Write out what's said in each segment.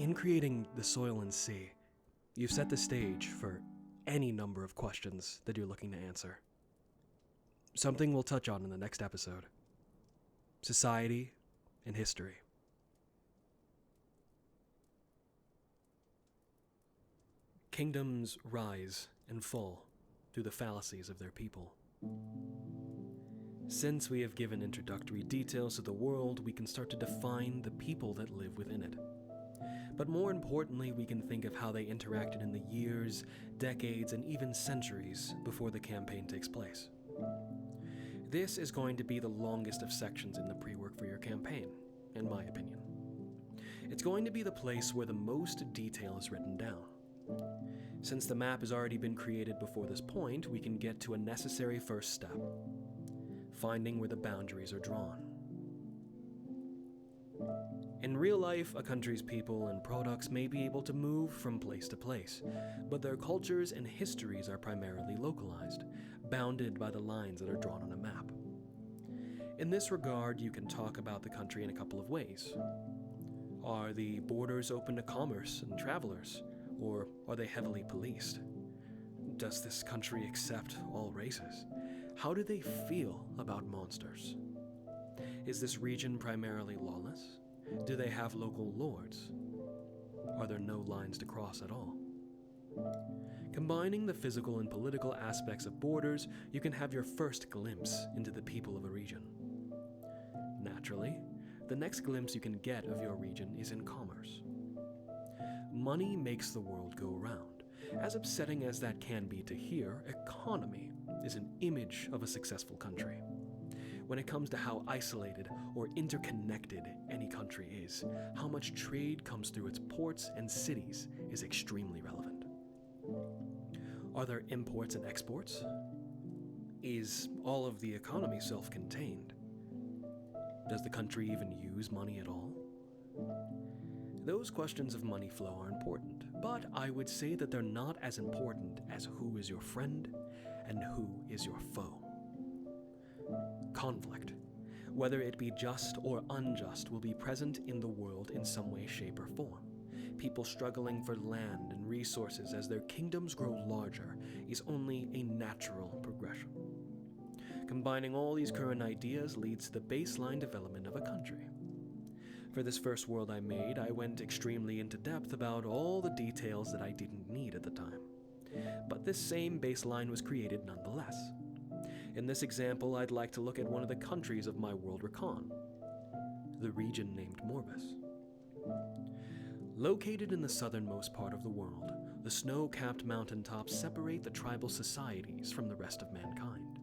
In creating the soil and sea, you've set the stage for any number of questions that you're looking to answer. Something we'll touch on in the next episode: society and history. Kingdoms rise and fall through the fallacies of their people. Since we have given introductory details to the world, we can start to define the people that live within it. But more importantly, we can think of how they interacted in the years, decades, and even centuries before the campaign takes place. This is going to be the longest of sections in the pre-work for your campaign, in my opinion. It's going to be the place where the most detail is written down. Since the map has already been created before this point, we can get to a necessary first step: finding where the boundaries are drawn. In real life, a country's people and products may be able to move from place to place, but their cultures and histories are primarily localized, bounded by the lines that are drawn on a map. In this regard, you can talk about the country in a couple of ways. Are the borders open to commerce and travelers, or are they heavily policed? Does this country accept all races? How do they feel about monsters? Is this region primarily lawless? Do they have local lords? Are there no lines to cross at all? Combining the physical and political aspects of borders, you can have your first glimpse into the people of a region. Naturally, the next glimpse you can get of your region is in commerce. Money makes the world go round. As upsetting as that can be to hear, economy is an image of a successful country. When it comes to how isolated or interconnected any country is, how much trade comes through its ports and cities is extremely relevant. Are there imports and exports? Is all of the economy self-contained? Does the country even use money at all? Those questions of money flow are important, but I would say that they're not as important as who is your friend and who is your foe. Conflict, whether it be just or unjust, will be present in the world in some way, shape, or form. People struggling for land and resources as their kingdoms grow larger is only a natural progression. Combining all these current ideas leads to the baseline development of a country. For this first world I made, I went extremely into depth about all the details that I didn't need at the time. But this same baseline was created nonetheless. In this example, I'd like to look at one of the countries of my world recon, the region named Morbus. Located in the southernmost part of the world, the snow-capped mountaintops separate the tribal societies from the rest of mankind.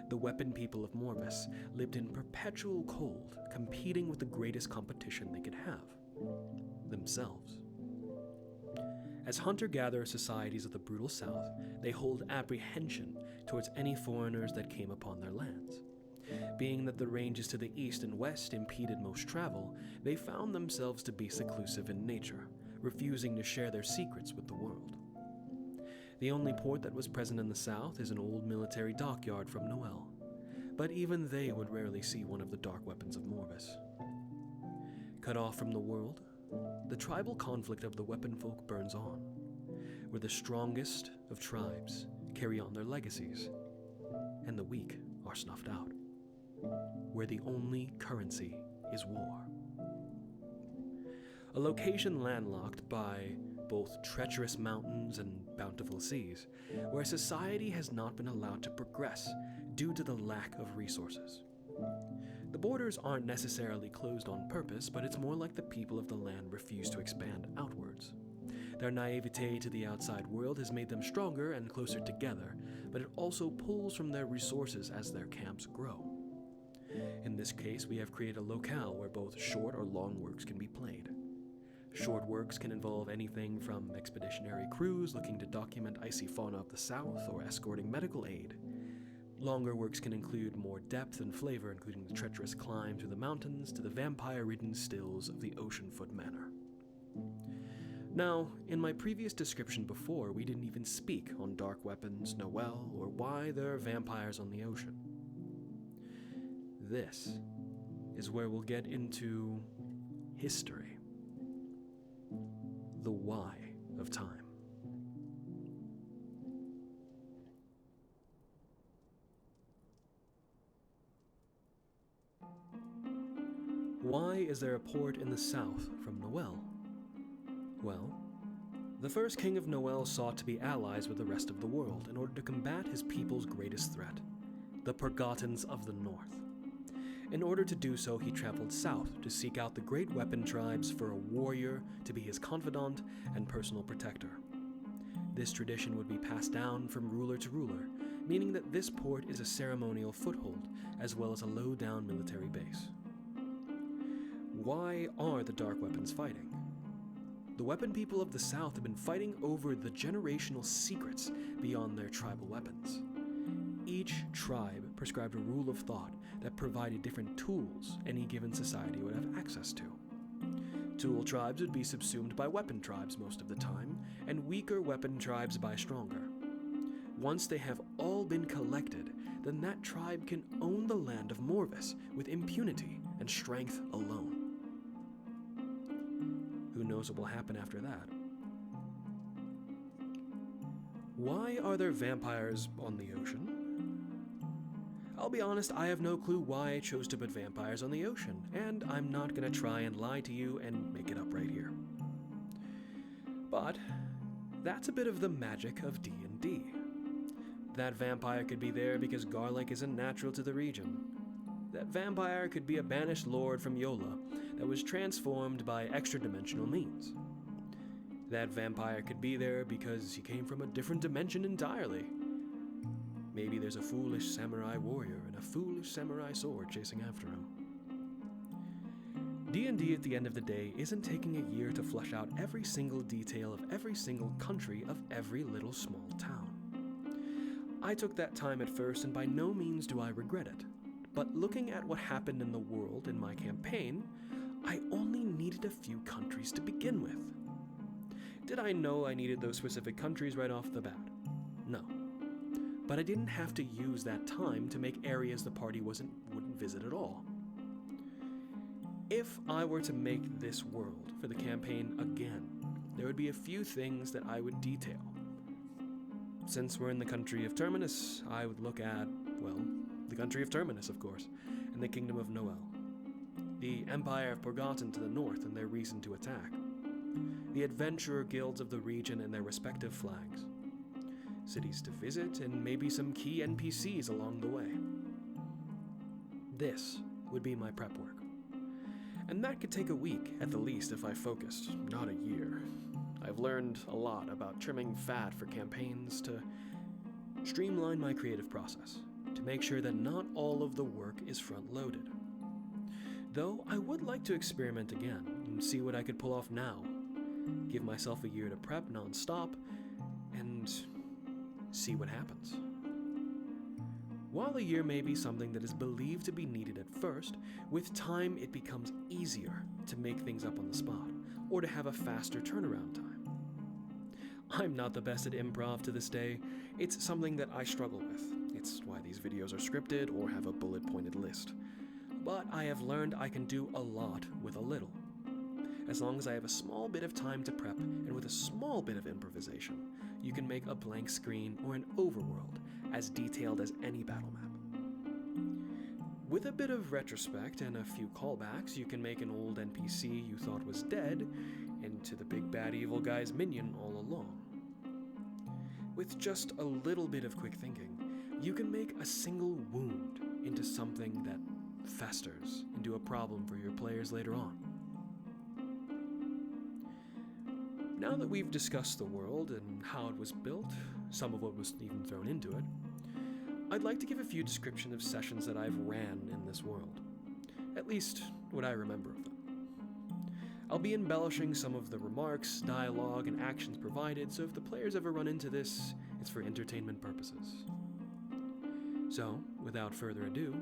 The weapon people of Morbus lived in perpetual cold, competing with the greatest competition they could have: themselves. As hunter-gatherer societies of the brutal south, they hold apprehension towards any foreigners that came upon their lands. Being that the ranges to the east and west impeded most travel, they found themselves to be seclusive in nature, refusing to share their secrets with the world. The only port that was present in the south is an old military dockyard from Noel, but even they would rarely see one of the dark weapons of Morbus. Cut off from the world, the tribal conflict of the weapon folk burns on, where the strongest of tribes carry on their legacies, and the weak are snuffed out, where the only currency is war. A location landlocked by both treacherous mountains and bountiful seas, where society has not been allowed to progress due to the lack of resources. The borders aren't necessarily closed on purpose, but it's more like the people of the land refuse to expand outwards. Their naivete to the outside world has made them stronger and closer together, but it also pulls from their resources as their camps grow. In this case, we have created a locale where both short or long works can be played. Short works can involve anything from expeditionary crews looking to document icy fauna of the south or escorting medical aid. Longer works can include more depth and flavor, including the treacherous climb through the mountains to the vampire-ridden stills of the Oceanfoot Manor. Now, in my previous description before, we didn't even speak on dark weapons, Noel, or why there are vampires on the ocean. This is where we'll get into history. the why of time. Why is there a port in the south from Noel? Well, the first king of Noel sought to be allies with the rest of the world in order to combat his people's greatest threat, the Pergotans of the north. In order to do so, he traveled south to seek out the great weapon tribes for a warrior to be his confidant and personal protector. This tradition would be passed down from ruler to ruler, meaning that this port is a ceremonial foothold as well as a low-down military base. Why are the dark weapons fighting? The weapon people of the South have been fighting over the generational secrets beyond their tribal weapons. Each tribe prescribed a rule of thought that provided different tools any given society would have access to. Tool tribes would be subsumed by weapon tribes most of the time, and weaker weapon tribes by stronger. Once they have all been collected, then that tribe can own the land of Morvis with impunity and strength alone. Who knows what will happen after that? Why are there vampires on the ocean? I'll be honest, I have no clue why I chose to put vampires on the ocean, and I'm not gonna try and lie to you and make it up right here. But that's a bit of the magic of D&D. That vampire could be there because garlic isn't natural to the region. That vampire could be a banished lord from Yola that was transformed by extra-dimensional means. That vampire could be there because he came from a different dimension entirely. Maybe there's a foolish samurai warrior and a foolish samurai sword chasing after him. D&D at the end of the day isn't taking a year to flesh out every single detail of every single country of every little small town. I took that time at first, and by no means do I regret it. But looking at what happened in the world in my campaign, I only needed a few countries to begin with. Did I know I needed those specific countries right off the bat? No. But I didn't have to use that time to make areas the party wouldn't visit at all. If I were to make this world for the campaign again, there would be a few things that I would detail. Since we're in the country of Terminus, I would look at, well, the country of Terminus, of course, and the Kingdom of Noel. The Empire of Pergotten to the north and their reason to attack. The adventurer guilds of the region and their respective flags. Cities to visit, and maybe some key NPCs along the way. This would be my prep work. And that could take a week at the least if I focused, not a year. I've learned a lot about trimming fat for campaigns to streamline my creative process, to make sure that not all of the work is front-loaded. Though I would like to experiment again and see what I could pull off now. Give myself a year to prep non-stop and see what happens. While a year may be something that is believed to be needed at first, with time it becomes easier to make things up on the spot, or to have a faster turnaround time. I'm not the best at improv to this day. It's something that I struggle with. It's why these videos are scripted or have a bullet-pointed list. But I have learned I can do a lot with a little. As long as I have a small bit of time to prep, and with a small bit of improvisation, you can make a blank screen or an overworld as detailed as any battle map. With a bit of retrospect and a few callbacks, you can make an old NPC you thought was dead into the big bad evil guy's minion all along. With just a little bit of quick thinking, you can make a single wound into something that festers into a problem for your players later on. Now that we've discussed the world and how it was built, some of what was even thrown into it, I'd like to give a few descriptions of sessions that I've ran in this world. At least, what I remember of them. I'll be embellishing some of the remarks, dialogue, and actions provided, so if the players ever run into this, it's for entertainment purposes. So, without further ado,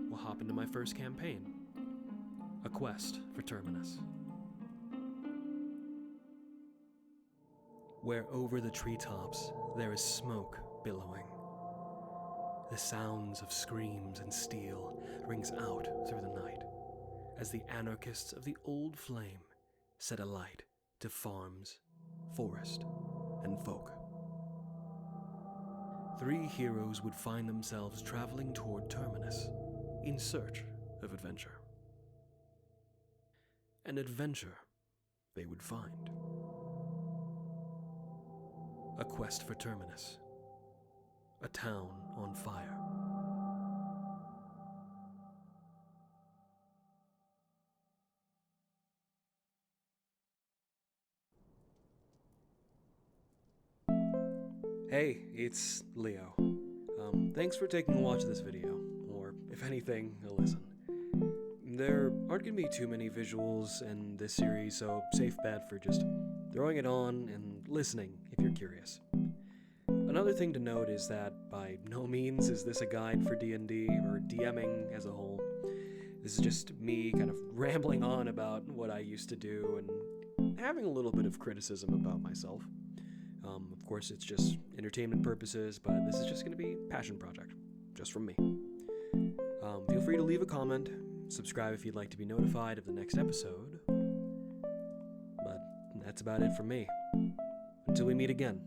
we'll hop into my first campaign, A Quest for Terminus. Where over the treetops there is smoke billowing. The sounds of screams and steel rings out through the night, as the anarchists of the old flame set alight to farms forest, and folk. 3 heroes would find themselves traveling toward Terminus in search of adventure. An adventure they would find. A quest for Terminus. A town on fire. Hey, it's Leo. Thanks for taking a watch of this video, or if anything, a listen. There aren't going to be too many visuals in this series, so safe bet for just throwing it on and listening if you're curious. Another thing to note is that by no means is this a guide for D&D or DMing as a whole. This is just me kind of rambling on about what I used to do and having a little bit of criticism about myself. Of course, it's just entertainment purposes, but this is just going to be a passion project, just from me. Feel free to leave a comment, subscribe if you'd like to be notified of the next episode. But that's about it from me. Until we meet again.